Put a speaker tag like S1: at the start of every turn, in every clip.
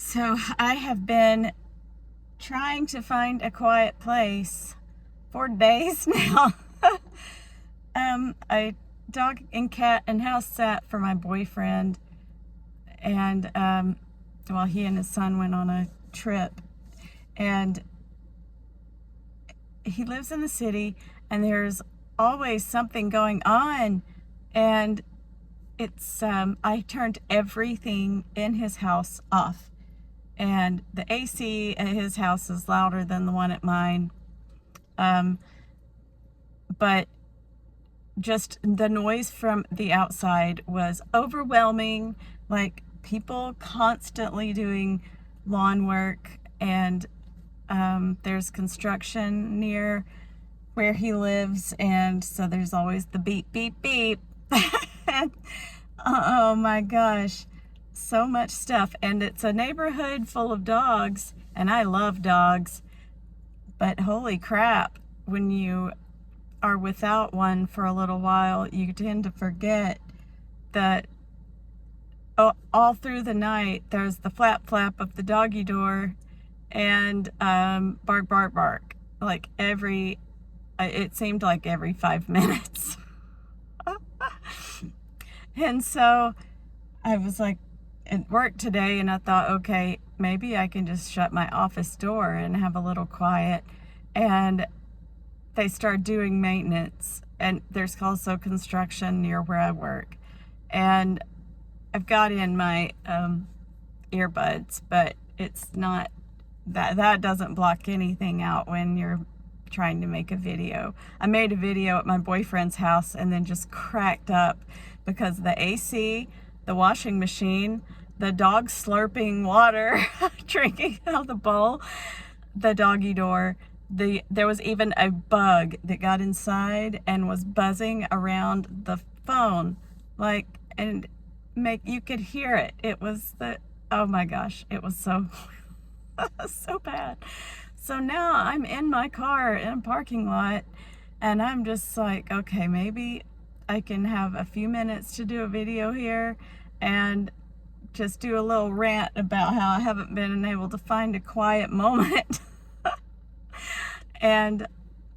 S1: So I have been trying to find a quiet place for days now. I dog and cat and house sat for my boyfriend, and while he and his son went on a trip, and he lives in the city, and there's always something going on, and it's I turned everything in his house off, and the AC at his house is louder than the one at mine, but just the noise from the outside was overwhelming, like people constantly doing lawn work, and there's construction near where he lives, and so there's always the beep beep beep. Oh my gosh, so much stuff. And it's a neighborhood full of dogs, and I love dogs, but holy crap, when you are without one for a little while, you tend to forget that all through the night there's the flap flap of the doggy door, and bark bark bark, like it seemed like every 5 minutes. And so I was like at work today, and I thought, okay, maybe I can just shut my office door and have a little quiet. And they start doing maintenance, and there's also construction near where I work, and I've got in my earbuds, but it's not that doesn't block anything out when you're trying to make a video. I made a video at my boyfriend's house and then just cracked up because the AC, the washing machine, the dog slurping water, drinking out of the bowl, the doggy door, there was even a bug that got inside and was buzzing around the phone, like, and you could hear it. It was oh my gosh, it was so so bad. So now I'm in my car in a parking lot, and I'm just like, okay, maybe I can have a few minutes to do a video here and just do a little rant about how I haven't been able to find a quiet moment. And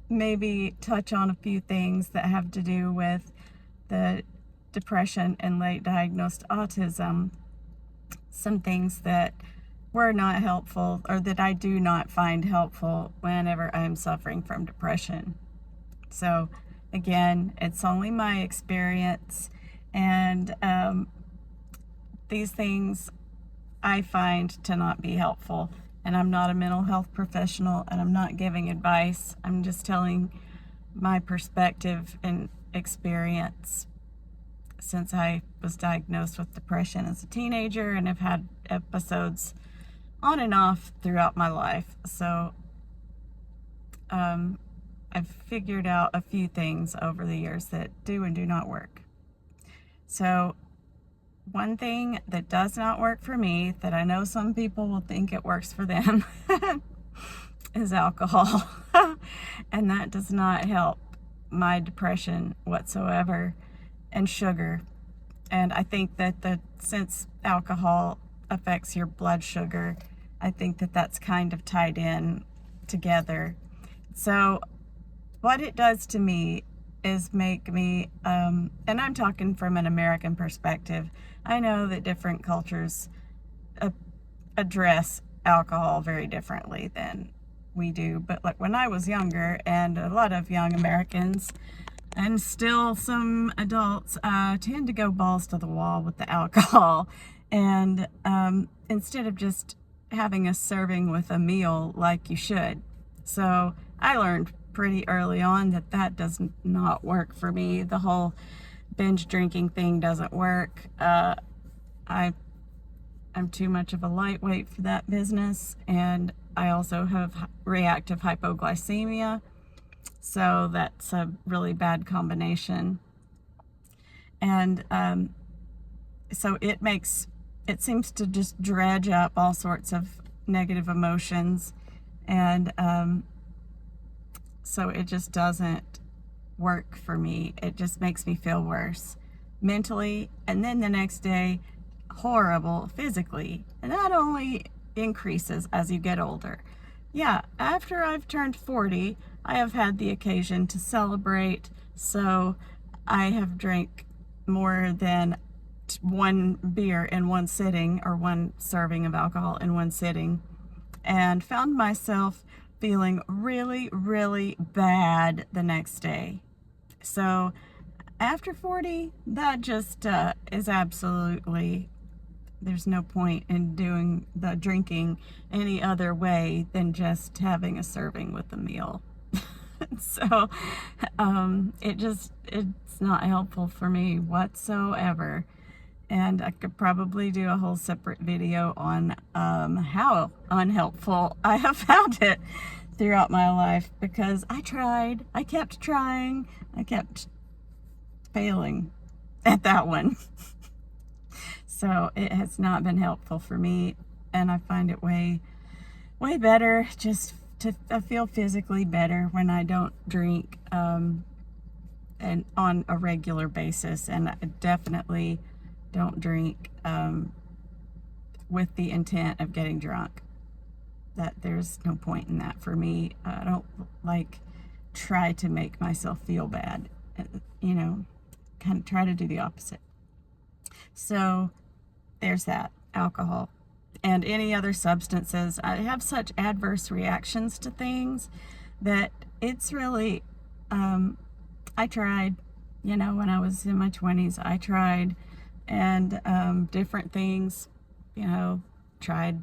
S1: maybe touch on a few things that have to do with the depression and late diagnosed autism. Some things that were not helpful, or that I do not find helpful whenever I'm suffering from depression. So again, it's only my experience, and these things I find to not be helpful. And I'm not a mental health professional, and I'm not giving advice. I'm just telling my perspective and experience since I was diagnosed with depression as a teenager, and have had episodes on and off throughout my life. So I've figured out a few things over the years that do and do not work. So one thing that does not work for me, that I know some people will think it works for them, is alcohol. And that does not help my depression whatsoever, and sugar. And I think that since alcohol affects your blood sugar, I think that that's kind of tied in together. So what it does to me is make me, and I'm talking from an American perspective. I know that different cultures address alcohol very differently than we do, but like when I was younger, and a lot of young Americans, and still some adults, tend to go balls to the wall with the alcohol, and instead of just having a serving with a meal like you should. So I learned pretty early on that does not work for me. The whole binge drinking thing doesn't work. I'm too much of a lightweight for that business, and I also have reactive hypoglycemia, so that's a really bad combination. And so it seems to just dredge up all sorts of negative emotions, and so it just doesn't work for me. It just makes me feel worse mentally, and then the next day horrible physically. And not only increases as you get older. Yeah, after I've turned 40, I have had the occasion to celebrate, so I have drank more than one beer in one sitting, or one serving of alcohol in one sitting, and found myself feeling really, really bad the next day. So after 40, that just is absolutely, there's no point in doing the drinking any other way than just having a serving with a meal. So it's not helpful for me whatsoever. And I could probably do a whole separate video on how unhelpful I have found it throughout my life, because I kept trying, I kept failing at that one. So it has not been helpful for me, and I find it way better I feel physically better when I don't drink and on a regular basis, and I definitely don't drink with the intent of getting drunk. That there's no point in that for me. I don't try to make myself feel bad, kind of try to do the opposite. So there's that. Alcohol and any other substances, I have such adverse reactions to things that it's really I tried, when I was in my 20s, I tried, and different things, tried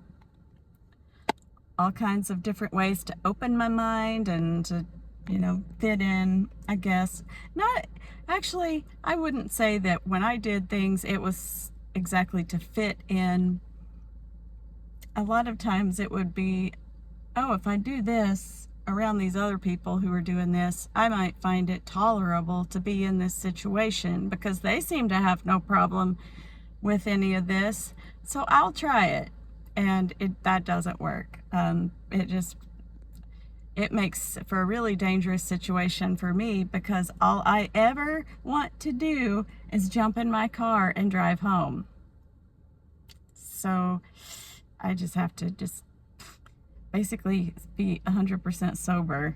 S1: all kinds of different ways to open my mind and to, fit in, I guess. Not actually, I wouldn't say that when I did things, it was exactly to fit in. A lot of times it would be, oh, if I do this around these other people who are doing this, I might find it tolerable to be in this situation because they seem to have no problem with any of this. So I'll try it. And that doesn't work. It makes for a really dangerous situation for me, because all I ever want to do is jump in my car and drive home. So I just have to basically be 100% sober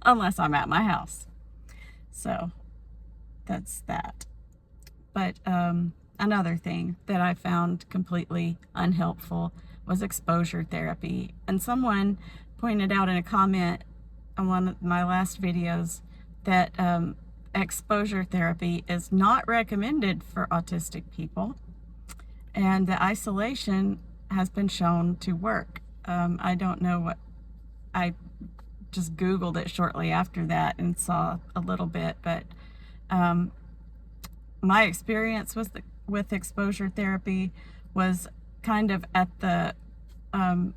S1: unless I'm at my house. So that's that. But another thing that I found completely unhelpful was exposure therapy. And someone pointed out in a comment on one of my last videos that exposure therapy is not recommended for autistic people, and the isolation has been shown to work. I don't know what, I just Googled it shortly after that and saw a little bit, but my experience with exposure therapy was kind of at the, I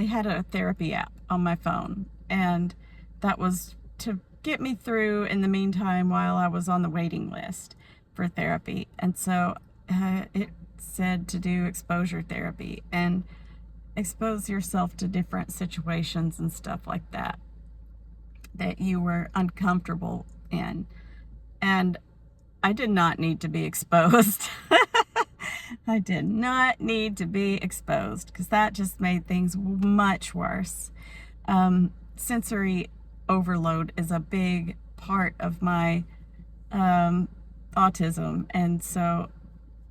S1: had a therapy app on my phone, and that was to get me through in the meantime while I was on the waiting list for therapy. And so it said to do exposure therapy and expose yourself to different situations and stuff like that you were uncomfortable in. And I did not need to be exposed. I did not need to be exposed, because that just made things much worse. Sensory overload is a big part of my autism, and so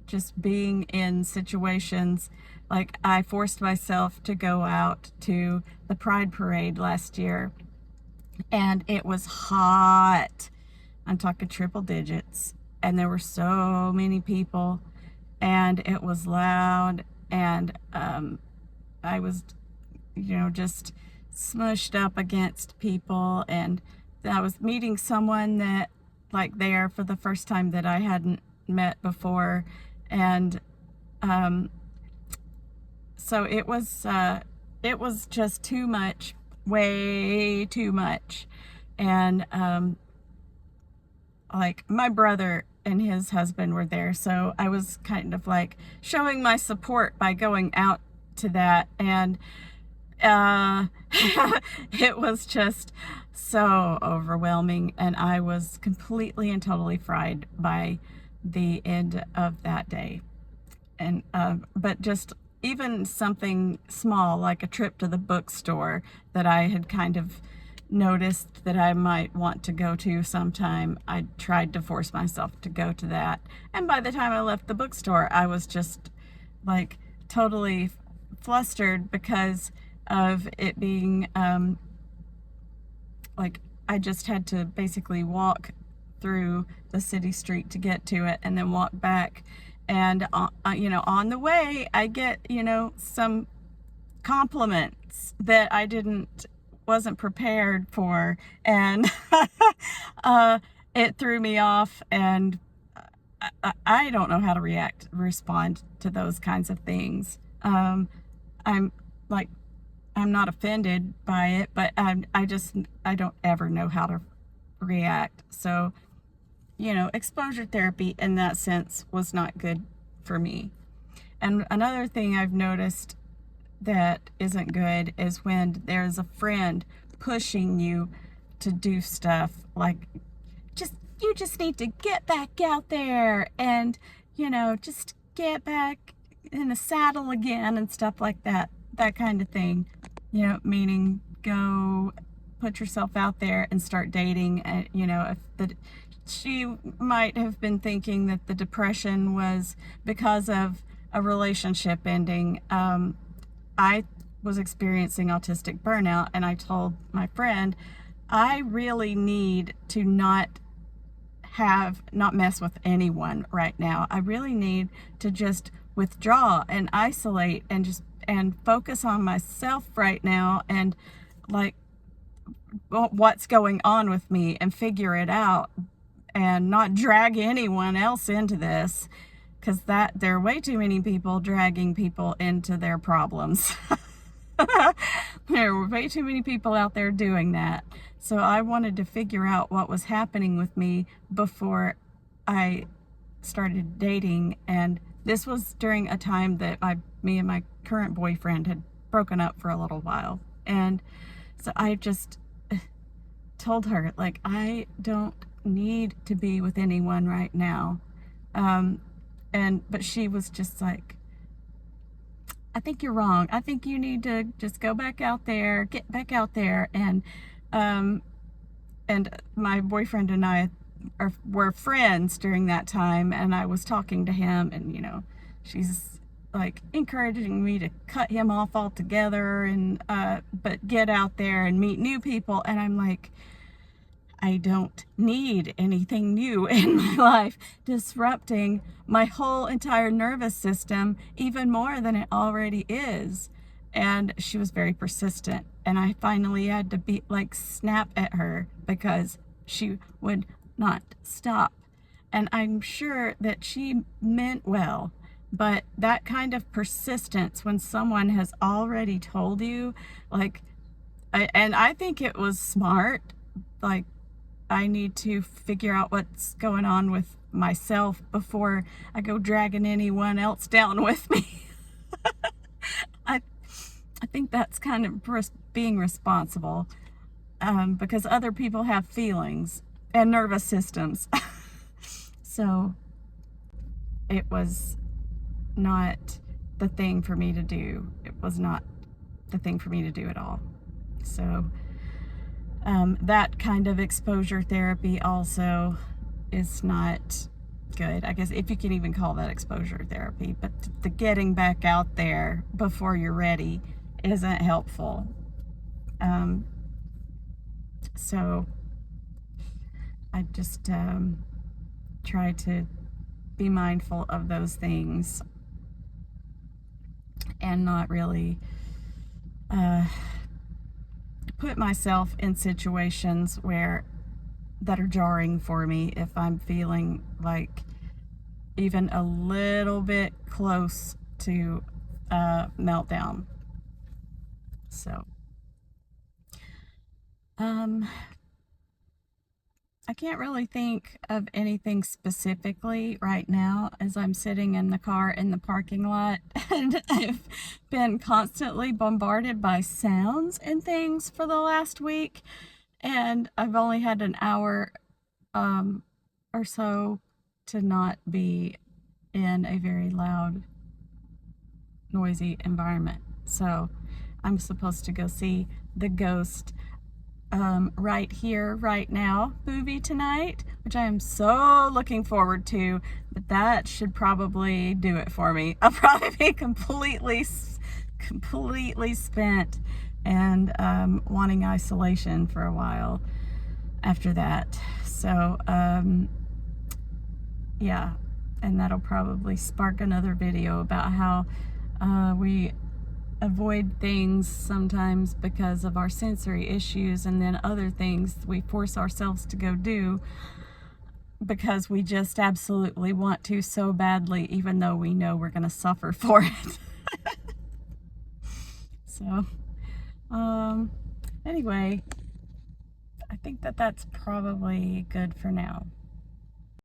S1: just being in situations like, I forced myself to go out to the Pride Parade last year, and it was hot. I'm talking triple digits, and there were so many people, and it was loud, and I was, just smushed up against people, and I was meeting someone that, there for the first time that I hadn't met before, and so it was just too much, way too much. And my brother and his husband were there, so I was kind of showing my support by going out to that, and it was just so overwhelming, and I was completely and totally fried by the end of that day. And but just even something small like a trip to the bookstore that I had kind of noticed that I might want to go to sometime, I tried to force myself to go to that. And by the time I left the bookstore, I was just like totally flustered because of it being like I just had to basically walk through the city street to get to it and then walk back. And, on the way, I get, some compliments that wasn't prepared for. And it threw me off. And I don't know how to respond to those kinds of things. I'm like, I'm not offended by it, but I don't ever know how to react. So, exposure therapy in that sense was not good for me. And another thing I've noticed that isn't good is when there's a friend pushing you to do stuff like, you just need to get back out there and, just get back in the saddle again and stuff like that. That kind of thing, meaning go put yourself out there and start dating. She might have been thinking that the depression was because of a relationship ending. I was experiencing autistic burnout, and I told my friend, I really need to not mess with anyone right now. I really need to just withdraw and isolate and focus on myself right now and like what's going on with me and figure it out and not drag anyone else into this, because there are way too many people dragging people into their problems. There were way too many people out there doing that. So I wanted to figure out what was happening with me before I started dating. And this was during a time that me and my current boyfriend had broken up for a little while. And so I just told her, like, I don't need to be with anyone right now. But she was just like, I think you're wrong. I think you need to just go back out there, get back out there. And my boyfriend and I were friends during that time, and I was talking to him, and she's like encouraging me to cut him off altogether and but get out there and meet new people. And I'm like, I don't need anything new in my life disrupting my whole entire nervous system even more than it already is. And she was very persistent, and I finally had to snap at her because she would not stop. And I'm sure that she meant well, but that kind of persistence when someone has already told you, and I think it was smart, like, I need to figure out what's going on with myself before I go dragging anyone else down with me. I think that's kind of being responsible, because other people have feelings and nervous systems. So it was not the thing for me to do. It was not the thing for me to do at all. So that kind of exposure therapy also is not good. I guess if you can even call that exposure therapy, but the getting back out there before you're ready isn't helpful. So I just try to be mindful of those things and not really put myself in situations that are jarring for me if I'm feeling like even a little bit close to meltdown. So I can't really think of anything specifically right now as I'm sitting in the car in the parking lot, and I've been constantly bombarded by sounds and things for the last week, and I've only had an hour or so to not be in a very loud noisy environment. So I'm supposed to go see the Ghost Right Here, Right Now movie tonight, which I am so looking forward to, but that should probably do it for me. I'll probably be completely spent and wanting isolation for a while after that. So yeah, and that'll probably spark another video about how we avoid things sometimes because of our sensory issues, and then other things we force ourselves to go do because we just absolutely want to so badly, even though we know we're going to suffer for it. So anyway, I think that that's probably good for now.